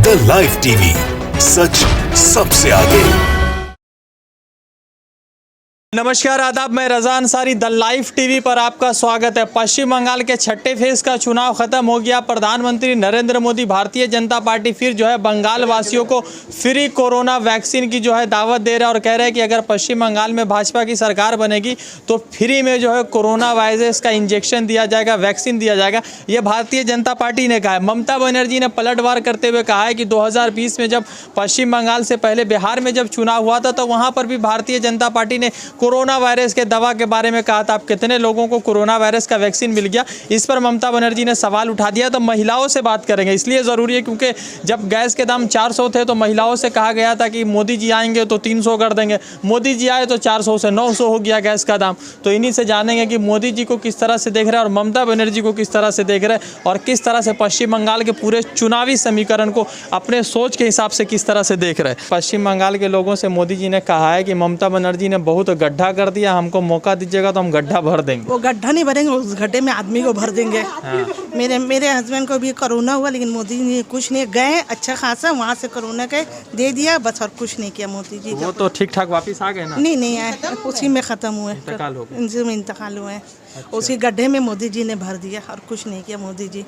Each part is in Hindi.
द लाइव टीवी, सच सबसे आगे। नमस्कार, आदाब। मैं रजा अंसारी, द लाइव टीवी पर आपका स्वागत है। पश्चिम बंगाल के छठे फेज का चुनाव खत्म हो गया। प्रधानमंत्री नरेंद्र मोदी, भारतीय जनता पार्टी फिर जो है बंगाल वासियों को फ्री कोरोना वैक्सीन की जो है दावत दे रहा है और कह रहे हैं कि अगर पश्चिम बंगाल में भाजपा की सरकार बनेगी तो फ्री में जो है कोरोना वायरस का इंजेक्शन दिया जाएगा, वैक्सीन दिया जाएगा। ये भारतीय जनता पार्टी ने कहा है। ममता बनर्जी ने पलटवार करते हुए कहा है कि 2020 में जब पश्चिम बंगाल से पहले बिहार में जब चुनाव हुआ था तो वहाँ पर भी भारतीय जनता पार्टी ने कोरोना वायरस के दवा के बारे में कहा था। अब कितने लोगों को कोरोना वायरस का वैक्सीन मिल गया, इस पर ममता बनर्जी ने सवाल उठा दिया। तो महिलाओं से बात करेंगे, इसलिए ज़रूरी है क्योंकि जब गैस के दाम 400 थे तो महिलाओं से कहा गया था कि मोदी जी आएंगे तो 300 कर देंगे। मोदी जी आए तो 400 से 900 हो गया गैस का दाम। तो इन्हीं से जानेंगे कि मोदी जी को किस तरह से देख रहे हैं और ममता बनर्जी को किस तरह से देख रहे हैं और किस तरह से पश्चिम बंगाल के पूरे चुनावी समीकरण को अपने सोच के हिसाब से किस तरह से देख रहे हैं। पश्चिम बंगाल के लोगों से मोदी जी ने कहा है कि ममता बनर्जी ने बहुत गड्ढा कर दिया, हमको मौका दीजिएगा तो हम गड्ढा भर देंगे। वो गड्ढा नहीं भरेंगे, उस गड्ढे में आदमी को भर देंगे। मेरे हस्बैंड को भी कोरोना हुआ लेकिन मोदी ने कुछ नहीं, गए अच्छा खासा वहाँ से कोरोना के दे दिया बस, और कुछ नहीं किया मोदी जी। वो तो ठीक ठाक वापस आ गए ना? नहीं आए, उसी में ख़त्म हुए, इंतकाल हुए। उसी गड्ढे में मोदी जी ने भर दिया और कुछ नहीं किया मोदी जी।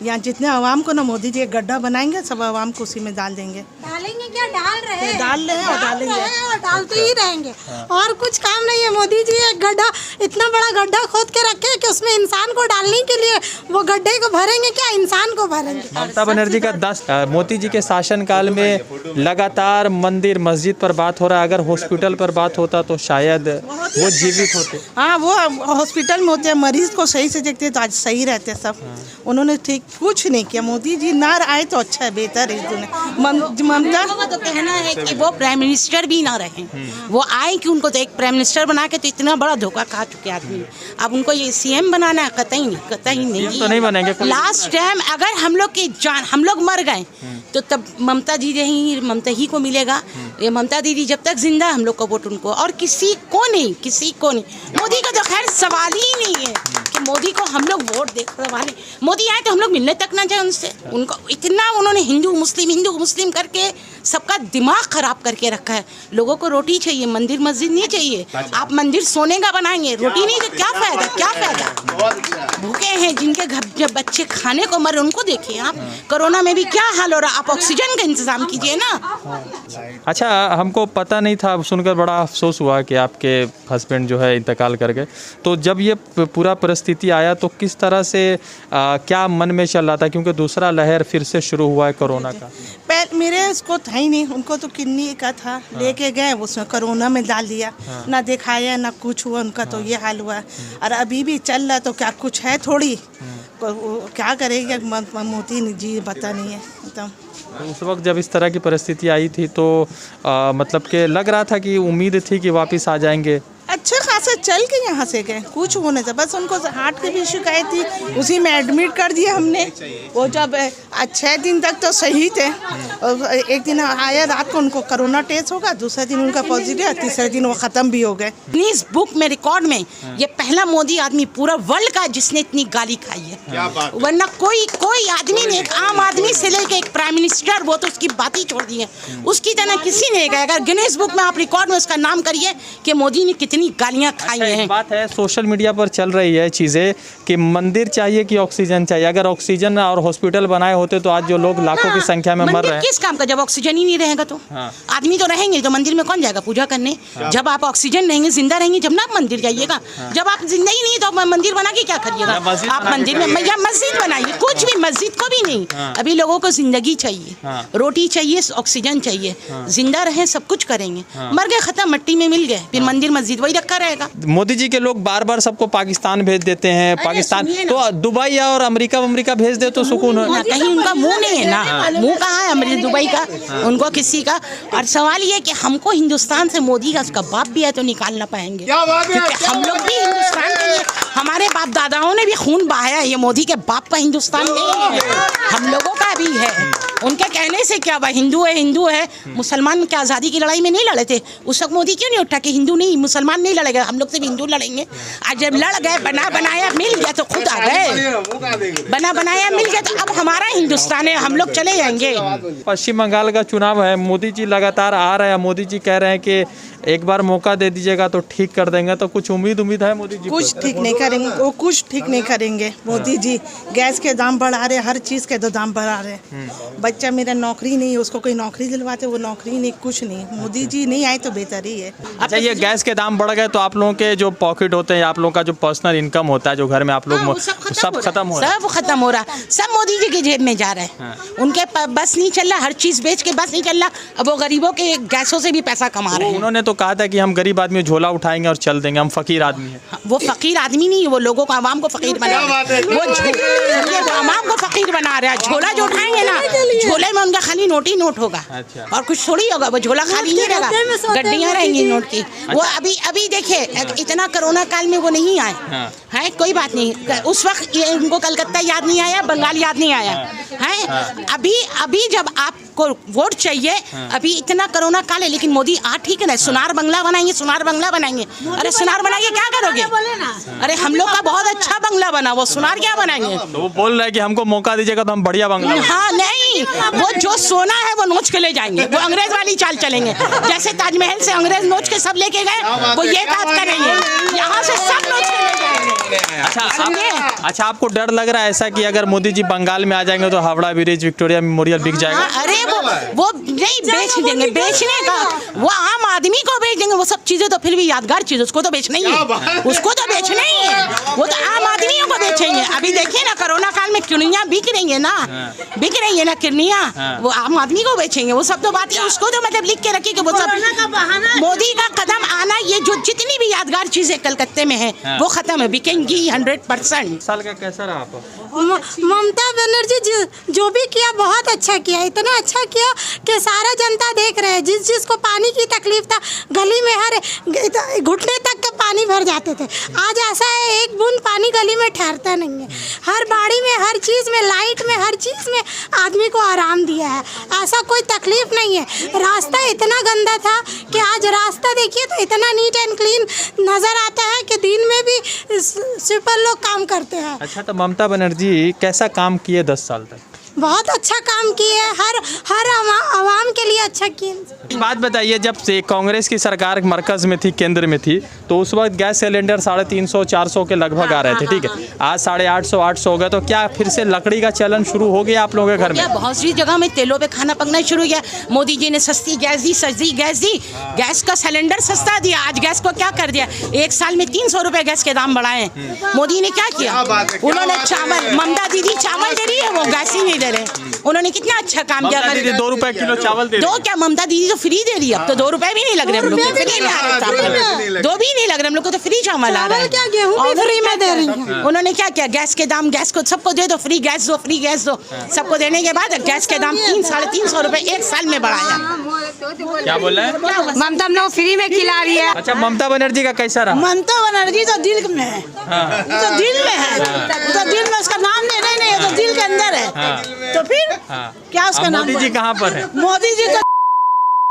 यहाँ जितने आवाम को ना मोदी जी एक गड्ढा बनाएंगे, सब आवाम को उसी में डाल देंगे। डालेंगे क्या, डाल रहे हैं और डालेंगे और डालते ही रहेंगे और कुछ काम नहीं है। मोदी जी एक गड्ढा, इतना बड़ा गड्ढा खोद के रखे कि उसमें इंसान को डालने के लिए वो गड्ढे को भरेंगे क्या, इंसान को भरेंगे। ममता बनर्जी का मोदी जी के शासनकाल में लगातार मंदिर मस्जिद पर बात हो रहा है। अगर हॉस्पिटल पर बात होता तो शायद वो जीवित होते। हाँ, वो हॉस्पिटल में होते हैं, मरीज को सही से देखते तो आज सही रहते सब। उन्होंने ठीक कुछ नहीं किया। मोदी जी ना आए तो अच्छा है, बेहतर है इस दुनिया। ममता का तो कहना है कि वो प्राइम मिनिस्टर भी ना रहे, वो आए कि उनको तो एक प्राइम मिनिस्टर बना के तो इतना बड़ा धोखा खा चुके आदमी। अब उनको ये सीएम बनाना है, कतई नहीं तो नहीं बनेंगे। लास्ट टाइम अगर हम लोग की जान, हम लोग मर गए तो तब ममता जी ममता ही को मिलेगा। ये ममता दीदी जब तक जिंदा हम लोग का वोट उनको, और किसी को नहीं। मोदी का तो खैर सवाल ही नहीं है कि मोदी को हम लोग वोट दे। मोदी आए तो हम लोग मिलने तक ना जाए उनसे। उनको इतना उन्होंने हिंदू मुस्लिम करके सबका दिमाग खराब करके रखा है। लोगों को रोटी चाहिए, मंदिर मस्जिद नहीं चाहिए। आप मंदिर सोने का बनाएंगे, रोटी नहीं तो क्या फायदा। भूखे हैं जिनके घर जब बच्चे खाने को मरे उनको देखिए आप। कोरोना में भी क्या हाल हो रहा, आप ऑक्सीजन का इंतजाम कीजिए ना। अच्छा, हमको पता नहीं था, सुनकर बड़ा अफसोस हुआ कि आपके हस्बैंड जो है इंतकाल कर गए। तो जब ये पूरा परिस्थिति आया तो किस तरह से क्या मन में चल रहा था, क्योंकि दूसरा लहर फिर से शुरू हुआ है कोरोना का? मेरे उसको था ही नहीं, उनको तो किडनी का था। लेके गए उसमें कोरोना में डाल दिया। ना दिखाया ना कुछ हुआ, उनका तो ये हाल हुआ। और अभी भी चल रहा तो क्या कुछ है थोड़ी, क्या करेगा मोदी जी पता नहीं है एकदम। तो उस वक्त जब इस तरह की परिस्थिति आई थी तो मतलब कि लग रहा था कि उम्मीद थी कि वापस आ जाएंगे। अच्छा खासा चल के यहाँ से गए, कुछ होने से बस उनको हार्ट की भी शिकायत थी, उसी में एडमिट कर दिया हमने। वो जब 6 दिन तक तो सही थे, और एक दिन आया रात को उनको कोरोना टेस्ट होगा, दूसरे दिन उनका पॉजिटिव, तीसरे दिन वो ख़त्म भी हो गए। इस बुक में रिकॉर्ड में ये पहला मोदी आदमी पूरा वर्ल्ड का जिसने इतनी गाली खाई है। वरना कोई आदमी ने, एक आम आदमी से लेके एक प्राइम मिनिस्टर, वो तो उसकी बात ही छोड़ दी है, उसकी तरह किसी ने कहा। अगर गिनीज बुक में आप रिकॉर्ड में उसका नाम करिए कि मोदी ने कितनी गालियां खाई हैं। बात है सोशल मीडिया पर चल रही है चीज़ें कि मंदिर चाहिए कि ऑक्सीजन चाहिए। अगर ऑक्सीजन और हॉस्पिटल बनाए होते तो आज जो लोग लाखों की संख्या में मर रहे हैं, किस काम का? जब ऑक्सीजन ही नहीं रहेगा तो आदमी तो रहेंगे तो मंदिर में कौन जाएगा पूजा करने? जब आप ऑक्सीजन रहेंगे, जिंदा रहेंगे, जब ना आप मंदिर जाइएगा। जब आप जिंदा ही नहीं तो आप मंदिर बना के क्या करिएगा? आप मंदिर में या मस्जिद बनाइए, कुछ भी, मस्जिद को भी नहीं। अभी लोगों को जिंदगी चाहिए, रोटी चाहिए, ऑक्सीजन चाहिए, जिंदा रहे सब कुछ करेंगे। मर गए, खत्म, मिट्टी में मिल गए, फिर मंदिर मस्जिद वही रखा रहेगा। मोदी जी के लोग बार बार सबको पाकिस्तान भेज देते हैं। पाकिस्तान तो दुबई और अमेरिका भेज दे तो सुकून हो। कहीं उनका मुंह नहीं है ना, मुंह कहाँ है अमेरिका दुबई का, उनको किसी का। और सवाल ये कि हमको हिंदुस्तान से मोदी का उसका बाप भी है तो निकाल ना पाएंगे, क्योंकि हम लोग भी हिंदुस्तान के लिए, हमारे बाप दादाओं ने भी खून बहाया। ये मोदी के बाप का हिंदुस्तान नहीं है, हम लोगों का भी है। उनके कहने से क्या हुआ, हिंदू है मुसलमान क्या आज़ादी की लड़ाई में नहीं लड़े थे? उस वक्त मोदी क्यों नहीं उठा कि हिंदू नहीं मुसलमान नहीं लड़ेगा, हम लोग सिर्फ हिंदू लड़ेंगे? आज जब लड़ गए, बना बनाया मिल गया तो खुद आ गए, बना बनाया मिल गया तो अब हमारा हिंदुस्तान है, हम लोग चले जाएंगे। पश्चिम बंगाल का चुनाव है, मोदी जी लगातार आ रहे हैं, मोदी जी कह रहे हैं कि एक बार मौका दे दीजिएगा तो ठीक कर देंगे, तो कुछ उम्मीद है मोदी जी? कुछ ठीक नहीं करेंगे, वो कुछ ठीक नहीं करेंगे मोदी जी। गैस के दाम बढ़ा रहे, हर चीज़ के दाम बढ़ा रहे। बच्चा मेरा नौकरी नहीं, उसको कोई नौकरी दिलवाते, वो नौकरी नहीं, कुछ नहीं। मोदी जी नहीं आए तो बेहतर ही है। अच्छा, ये गैस के दाम बढ़ गए तो आप लोगों के जो पॉकेट होते हैं, आप लोगों का जो पर्सनल इनकम होता है, जो घर में आप लोग सब खत्म हो रहा है, सब खत्म हो रहा, सब मोदी जी की जेब में जा रहे हैं। उनके बस नहीं चल रहा, हर चीज़ बेच के बस नहीं चल रहा, अब वो गरीबों के गैसों से भी पैसा कमा रहे हैं। उन्होंने तो कहा था कि हम गरीब आदमी झोला उठाएंगे और चल देंगे, हम फकीर आदमी हैं। वो फकीर आदमी नहीं है, वो लोगों को आवाम को फकीर बना रहा है, वो आवाम को फकीर बना रहा है। झोला जो उठाएंगे ना, झोले में उनका खाली नोट ही नोट होगा। अच्छा। और कुछ थोड़ी होगा, वो झोला खाली नहीं रहेगा, गड्डियाँ रहेंगी नोट की। वो अभी देखिए इतना कोरोना काल में वो नहीं आए हैं, कोई बात नहीं, उस वक्त ये उनको कलकत्ता याद नहीं आया, बंगाल याद नहीं आया है। अभी जब आपको वोट चाहिए, अभी इतना कोरोना काल है, लेकिन मोदी ठीक है ना, सुनार बंगला बनाएंगे, सुनार बंगला बनाएंगे। अरे सुनार बनाएंगे क्या करोगे? अरे हम लोग का बहुत अच्छा बंगला बना, वो सुनार क्या बनाएंगे? तो वो बोल रहे हैं कि हमको मौका दीजिएगा तो हम बढ़िया बंगला। हाँ नहीं, वो जो सोना है वो नोच के ले जाएंगे, वो अंग्रेज वाली चाल चलेंगे। जैसे ताजमहल से अंग्रेज नोच के सब लेके गए, वो ये बात करेंगे, यहाँ से सब नोच के ले जाएंगे। अच्छा, आपको डर लग रहा है ऐसा कि अगर मोदी जी बंगाल में आ जाएंगे तो हावड़ा ब्रिज, विक्टोरिया मेमोरियल बिक जाएगा? अरे वो नहीं बेच देंगे, बेचने का वो आम आदमी को बेच देंगे, वो सब चीजें तो फिर भी यादगार चीज, उसको तो बेचना ही है, उसको तो बेचना ही है, वो तो आम आदमियों को बेचेंगे। अभी देखिए ना, कोरोना काल में किरनियाँ बिक रही है ना, बिक रही है ना किरनियाँ, वो आम आदमी को बेचेंगे। वो सब तो बात है, उसको तो मतलब लिख के रखिए कि वो सब मोदी का कदम आना, ये जो जितनी भी यादगार चीजें कलकत्ते में है वो खत्म है, बिकेंगी 100%। साल का कैसा रहा आपको? ममता बनर्जी जो भी किया बहुत अच्छा किया, इतना अच्छा किया कि सारा जनता देख रहे हैं। जिस को पानी की तकलीफ था, गली में हर घुटने तक के पानी भर जाते थे, आज ऐसा है एक बूंद पानी गली में ठहरता नहीं है। हर बाड़ी में, हर चीज़ में, लाइट में, हर चीज़ में आदमी को आराम दिया है, ऐसा कोई तकलीफ नहीं है। रास्ता इतना गंदा था कि आज रास्ता देखिए तो इतना नीट एंड क्लीन नज़र आता है कि दिन में भी स्वीपर लोग काम करते हैं। अच्छा, तो ममता बनर्जी कैसा काम किए 10 साल तक? बहुत अच्छा काम किए, हर आवाम के लिए अच्छा किए। बात बताइए, जब से कांग्रेस की सरकार मरकज में थी, केंद्र में थी, तो उस वक्त गैस सिलेंडर 350-400 के लगभग आ रहे थे, ठीक है? आज 850-800 हो गए, तो क्या फिर से लकड़ी का चलन शुरू हो गया आप लोगों के घर में? बहुत सी जगह में तेलों पे खाना पकना शुरू हो गया। मोदी जी ने सस्ती गैस दी, गैस का सिलेंडर सस्ता दिया। आज गैस को क्या कर दिया, 1 साल में 300 रुपए गैस के दाम बढ़ाए। मोदी ने क्या किया, उन्होंने चावल, ममता दीदी चावल दे रही है, वो गैस ही नहीं दे रहे। उन्होंने कितना अच्छा काम किया। 2 रुपए किलो चावल दे रही है। क्या ममता दीदी तो फ्री दे रही है, अब तो 2 रुपए भी नहीं लग रहे हम लोग को, फ्री में आ रहे चावल, 2 भी नहीं लग रहे हम लोग को, तो फ्री चावल आ रहा है। क्या गेहूं भी फ्री में दे रही है। उन्होंने क्या किया, गैस के दाम, गैस को सबको दे दो, फ्री गैस दो, फ्री गैस दो। सबको देने के बाद गैस के दाम 300-350 रुपए 1 साल में बढ़ाया। क्या बोल रहे हैं? ममता लोग फ्री में खिला रही है। अच्छा, ममता बनर्जी का कैसा रहा? ममता बनर्जी तो दिल में है, तो दिल में है, तो दिल में, उसका नाम नहीं है, तो दिल के अंदर है। तो फिर क्या उसका नाम? मोदी जी कहाँ पर है? मोदी जी तो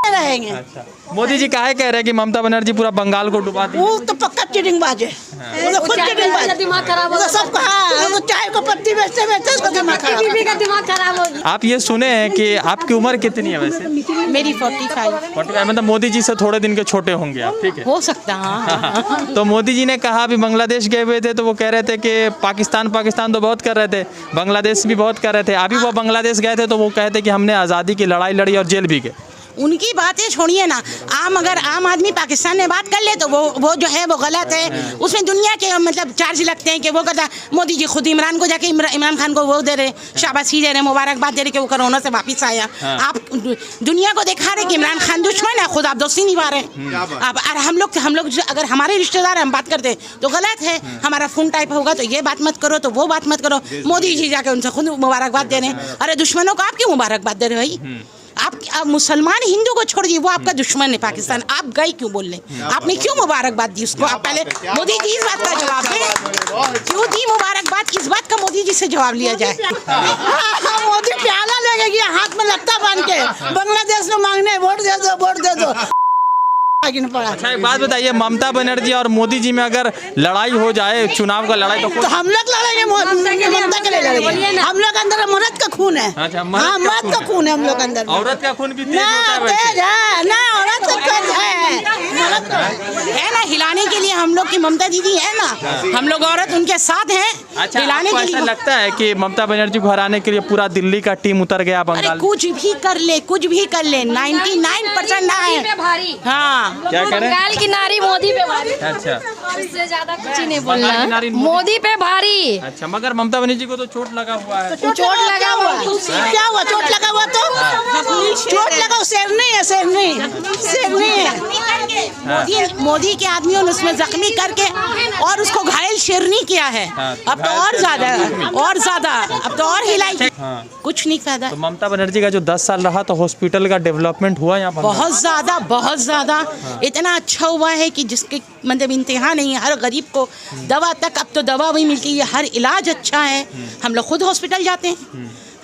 रहेंगे। अच्छा, मोदी जी काहे कह रहे हैं कि ममता बनर्जी पूरा बंगाल को डुबा दी? वो तो पक्का चिटिंगबाज है, वो तो खुद चिटिंगबाज है, दिमाग खराब हो, वो तो सबका, वो चाय को पत्ती बेचते उसका दिमाग खराब। बीबी का दिमाग खराब हो। आप ये सुने हैं कि आपकी उम्र कितनी है वैसे? मेरी 45। 45, मतलब मोदी जी से थोड़े दिन के छोटे होंगे आप, ठीक है? हो सकता है। तो मोदी जी ने कहा, अभी बांग्लादेश गए हुए थे तो वो कह रहे थे कि पाकिस्तान तो बहुत कर रहे थे, बांग्लादेश भी बहुत कर रहे थे। अभी वो बांग्लादेश गए थे तो वो कहते कि हमने आज़ादी की लड़ाई लड़ी और जेल भी गए। उनकी बातें छोड़िए ना, अगर आम आदमी पाकिस्तान में बात कर ले तो वो जो है वो गलत है। उसमें दुनिया के मतलब चार्ज लगते हैं कि वो कहता, मोदी जी खुद इमरान को जाके इमरान खान को वो दे रहे, शाबाशी दे रहे, मुबारकबाद दे रहे कि वो कोरोना से वापस आया। आप दुनिया को दिखा रहे कि इमरान खान दुश्मन है, खुद आप दोस्ती निभा रहे। अब हम लोग अगर हमारे रिश्तेदार हम बात करते तो गलत है। हमारा फोन टाइप होगा तो ये बात मत करो, तो वो बात मत करो। मोदी जी जाके उनसे खुद मुबारकबाद दे रहे हैं। अरे दुश्मनों को आप क्यों मुबारकबाद दे रहे भाई? अब मुसलमान हिंदू को छोड़ दिए, वो आपका दुश्मन है पाकिस्तान, आप गए क्यों बोलने? आपने क्यों मुबारकबाद दी उसको? आप पहले मोदी जी इस बात का जवाब दें, क्यों दी मुबारकबाद? इस बात का मोदी जी से जवाब लिया जाए। मोदी प्याला लगेगी हाथ में लत्ता बांध के, बांग्लादेश में मांगने वोट दे दो, वोट दे दो। अच्छा एक बात बताइए, ममता बनर्जी और मोदी जी में अगर लड़ाई हो जाए, चुनाव का लड़ाई, तो हम लोग लड़ेंगे, ममता के लिए लड़ेंगे। हम लोग अंदर मर्द का खून है। अच्छा, हाँ, मर्द का खून है हम लोग अंदर। औरत का खून भी तेज ना होता है वैसे। तेज है ना, औरत का तेज है ना, हिलाने के लिए हम लोग की ममता दीदी है ना, हम लोग औरत उनके साथ हैं। अच्छा, हिलाने आपको के ऐसा लिए लगता है कि ममता बनर्जी को हराने के लिए पूरा दिल्ली का टीम उतर गया अरे बंगाल? कुछ भी कर ले, कुछ भी कर ले, 99% ना है। भारी। हाँ, क्या कह रहे हैं? बंगाल की नारी मोदी पे भारी। अच्छा इससे ज्यादा कुछ ही नहीं बंगाल की नारी बोलना, मोदी पे भारी। अच्छा, मगर ममता बनर्जी को तो चोट लगा हुआ है। चोट लगा हुआ। क्या हुआ? चोट लगा हुआ तो चोट लगा, शेरनी है, शेरनी है। मोदी के आदमियों ने उसमें जख्मी करके और उसको घायल शेरनी किया है। अब तो और ज्यादा, अब तो और हिलाई, कुछ नहीं फायदा। तो ममता बनर्जी का जो 10 साल रहा तो हॉस्पिटल का डेवलपमेंट हुआ यहाँ पर? बहुत ज्यादा इतना अच्छा हुआ है कि जिसके मतलब इंतहा नहीं है। हर गरीब को दवा तक, अब तो दवा भी मिलती है, हर इलाज अच्छा है। हम लोग खुद हॉस्पिटल जाते हैं,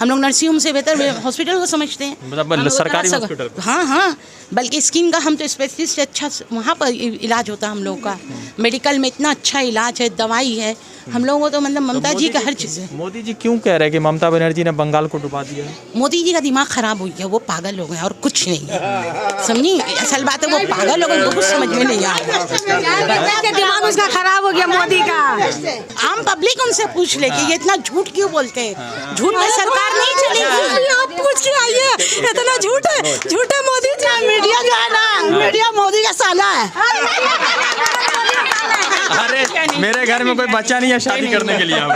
हम लोग नर्सिंग होम से बेहतर हॉस्पिटल को समझते हैं। मतलब सरकारी हॉस्पिटल? हाँ, बल्कि स्किन का हम तो स्पेशलिस्ट अच्छा वहाँ पर इलाज होता है हम लोगों का। मेडिकल में इतना अच्छा इलाज है, दवाई है, हम लोगों को तो मतलब ममता जी का हर चीज़ है। मोदी जी क्यों कह रहे हैं कि ममता बनर्जी ने बंगाल को डुबा दिया है? मोदी जी का दिमाग खराब हो गया, वो पागल हो गए और कुछ नहीं है, समझी? असल बात है वो पागल हो गए, उनको कुछ समझ में नहीं आ रहा। दिमाग उसका खराब हो गया मोदी का। आम पब्लिक उनसे पूछ ले कि ये इतना झूठ क्यों बोलते हैं, झूठ में सरकार नहीं चलेगी। आप पूछ के आइए, इतना झूठ है, झूठे मोदी जी। मीडिया जो है ना, मीडिया मोदी का साला है। अरे मेरे घर में कोई बच्चा नहीं है शादी करने के लिए अब।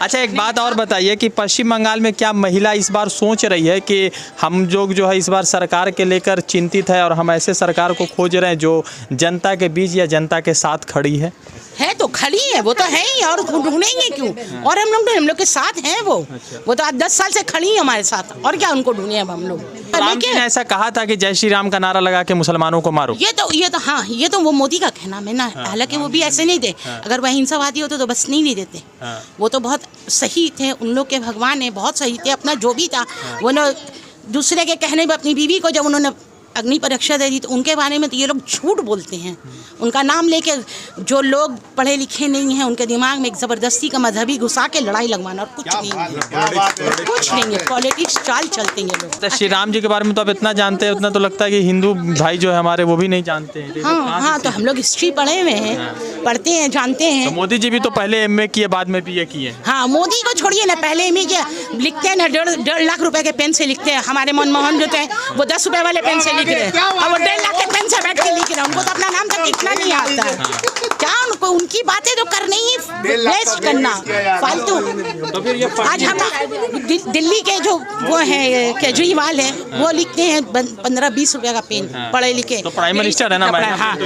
अच्छा एक बात और बताइए कि पश्चिम बंगाल में क्या महिला इस बार सोच रही है कि हम लोग जो है इस बार सरकार के लेकर चिंतित है और हम ऐसे सरकार को खोज रहे हैं जो जनता के बीच या जनता के साथ खड़ी है तो खड़ी है, वो तो है ही, और ढूंढेंगे क्यों? और हम लोग के साथ हैं वो तो आज 10 साल से खड़ी है हमारे साथ, और क्या उनको ढूंढे अब हम लोग? राम जी ने ऐसा कहा था कि जय श्री राम का नारा लगा के मुसलमानों को मारो। ये तो वो मोदी का कहना है ना। हालांकि वो भी ऐसे नहीं दे, अगर वह हिंसावादी होते तो बस नहीं देते। वो तो बहुत सही थे, उन लोग के भगवान है, बहुत सही थे। अपना जो भी था वो न दूसरे के कहने पर अपनी बीवी को जब उन्होंने अग्नि परीक्षा दे दी तो उनके बारे में तो ये लोग झूठ बोलते हैं। उनका नाम लेके जो लोग पढ़े लिखे नहीं हैं उनके दिमाग में एक ज़बरदस्ती का मजहबी घुसा के लड़ाई लगवाना, और कुछ नहीं है, कुछ नहीं है। पॉलिटिक्स चाल चलते हैं ये लोग। तो श्री राम जी के बारे में तो आप इतना जानते हैं, उतना तो लगता है कि हिंदू भाई जो है हमारे वो भी नहीं जानते हैं। हाँ, तो हम लोग हिस्ट्री पढ़े हुए हैं, पढ़ते हैं, जानते हैं। तो मोदी जी भी तो पहले MA किए, बाद में BA किए। हाँ, मोदी को छोड़िए ना, पहले MA किया, लिखते हैं ना 1.5 लाख रुपए के पेन से लिखते हैं। हमारे मनमोहन जो थे वो 10 रुपए वाले पेन से लिख रहे हैं, और वो 1.5 लाख के पेन से बैठ के लिख रहे हैं। उनको तो अपना नाम तक लिखना नहीं आता है। क्या उनको उनकी बातें तो करनी ही वेस्ट करना फालतू। तो फिर ये आज हम दिल्ली के जो वो है केजरीवाल है, वो लिखते हैं 15-20 रुपए का पेन, पढ़े लिखे। तो प्राइम मिनिस्टर है ना, हाँ,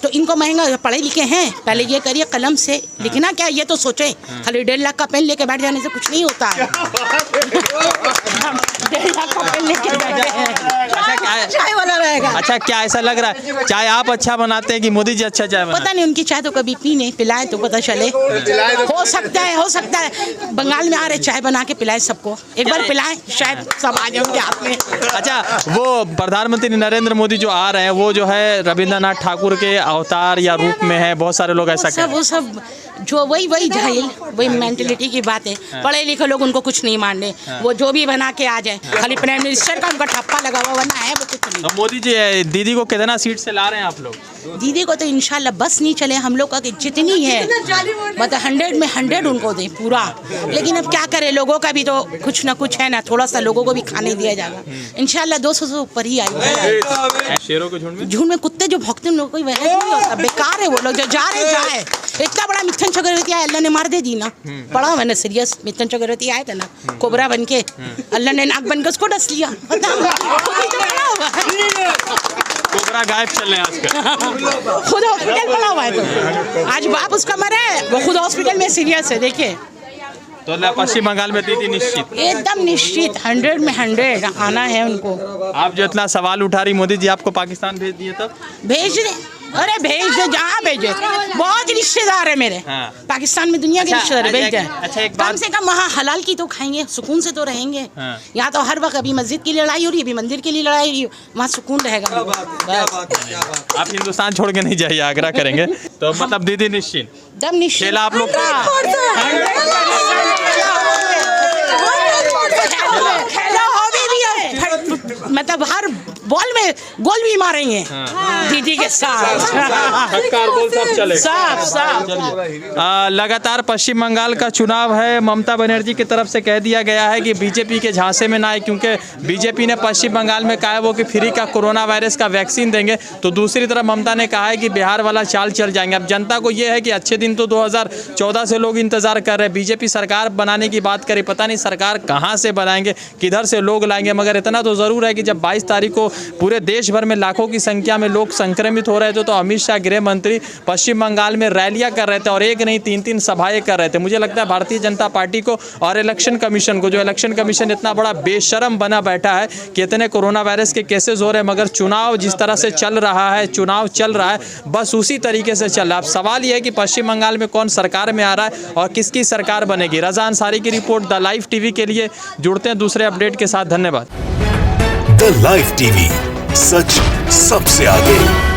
तो इनको महंगा, पढ़े लिखे हैं, पहले ये करिए कलम से लिखना क्या, ये तो सोचे। खाली 1.5 लाख का पेन लेके बैठ जाने से कुछ नहीं होता है। 1.5 लाख का पेन लेके बैठे हैं। अच्छा क्या है? चाय वाला रहेगा। अच्छा क्या ऐसा लग रहा है चाय आप अच्छा बनाते हैं कि मोदी जी अच्छा चाय बनाते पता नहीं, उनकी चाय तो कभी पी नहीं, पिलाए तो पता चले। हो सकता है बंगाल में आ रहे चाय बना के पिलाए सबको, एक बार पिलाए, शायद सब आ जाए उनके हाथ में। अच्छा वो प्रधानमंत्री नरेंद्र मोदी जो आ रहे हैं वो जो है रविंद्रनाथ ठाकुर के अवतार या रूप में है, बहुत सारे लोग ऐसा कहते हैं। वो सब जो वही जाहिल, वही मेंटलिटी की बात है। पढ़े लिखे लोग उनको कुछ नहीं मानने, वो जो भी बना के आ जाए, खाली प्राइम मिनिस्टर का उनका ठप्पा लगा हुआ, वरना है वो कुछ नहीं। तो मोदी जी दीदी को कितना सीट से ला रहे हैं आप लोग? दीदी को तो इंशाल्लाह बस नहीं चले, हम लोग का जितनी है मतलब 100 में 100 उनको दें पूरा। लेकिन अब क्या करें, लोगों का भी तो कुछ ना कुछ है ना, थोड़ा सा लोगों को भी खाने दिया जाएगा। इंशाल्लाह 200 से ऊपर ही आएगा। शेरों के झुंड में कुत्ते जो भौंकते हैं, कोई वहम नहीं होता, बेकार है वो लोग जो जा रहे जाए। इतना बड़ा मिथुन चक्रवर्ती आया, अल्लाह ने मार दे दी ना, पढ़ा मैंने सीरियस। मिथुन चक्रवर्ती आया था ना कोबरा बन के, अल्लाह ने नाक बन के उसको डस लिया। कोबरा गायब चल रहे हैं आजकल। खुद हॉस्पिटल पड़ा हुआ है, तो आज बाप उसका मरा है, वो खुद हॉस्पिटल में सीरियस है। देखिए तो पश्चिम बंगाल में दीदी निश्चित, एकदम निश्चित 100 में 100 आना है उनको। आप जो इतना सवाल उठा रही मोदी जी आपको पाकिस्तान भेज दिए तब? भेज दे, अरे भेज दे, जहाँ भेजे, बहुत रिश्तेदार है मेरे। हाँ। पाकिस्तान में दुनिया के अच्छा, रिश्तेदार भेज दे। अच्छा, एक कम बात- से कम वहाँ हलाल की तो खाएंगे, सुकून से तो रहेंगे। हाँ। यहाँ तो हर वक्त अभी मस्जिद की लड़ाई हो रही है, अभी मंदिर के लिए लड़ाई हो रही है, वहाँ सुकून रहेगा। बस। आप हिंदुस्तान छोड़ के नहीं जाइए, आगरा करेंगे तो मतलब दीदी निश्चित। दम निश्चित। खेला आप लोग खेला हॉबी भी है, मतलब हर बॉल में गोल भी मारेंगे दीदी के साथ। साफ लगातार पश्चिम बंगाल का चुनाव है। ममता बनर्जी की तरफ से कह दिया गया है कि बीजेपी के झांसे में ना आए, क्योंकि बीजेपी ने पश्चिम बंगाल में कहा है वो कि फ्री का कोरोना वायरस का वैक्सीन देंगे, तो दूसरी तरफ ममता ने कहा है कि बिहार वाला चाल चल जाएंगे। अब जनता को ये है कि अच्छे दिन तो 2014 से लोग इंतजार कर रहे हैं, बीजेपी सरकार बनाने की बात करे, पता नहीं सरकार कहाँ से बनाएंगे, किधर से लोग लाएंगे। मगर इतना तो ज़रूर है कि जब 22 तारीख को पूरे देश भर में लाखों की संख्या में लोग संक्रमित हो रहे थे, तो अमित शाह गृह मंत्री पश्चिम बंगाल में रैलियां कर रहे थे और एक नहीं 3-3 सभाएं कर रहे थे। मुझे लगता है भारतीय जनता पार्टी को और इलेक्शन कमीशन को, जो इलेक्शन कमीशन इतना बड़ा बेशरम बना बैठा है कि इतने कोरोना वायरस के केसेस हो रहे हैं, मगर चुनाव जिस तरह से चल रहा है, चुनाव चल रहा है, बस उसी तरीके से चल रहा है। अब सवाल यह है कि पश्चिम बंगाल में कौन सरकार में आ रहा है और किसकी सरकार बनेगी। रज़ा अंसारी की रिपोर्ट द लाइव टीवी के लिए। जुड़ते हैं दूसरे अपडेट के साथ, धन्यवाद। द लाइव टीवी, सच सबसे आगे।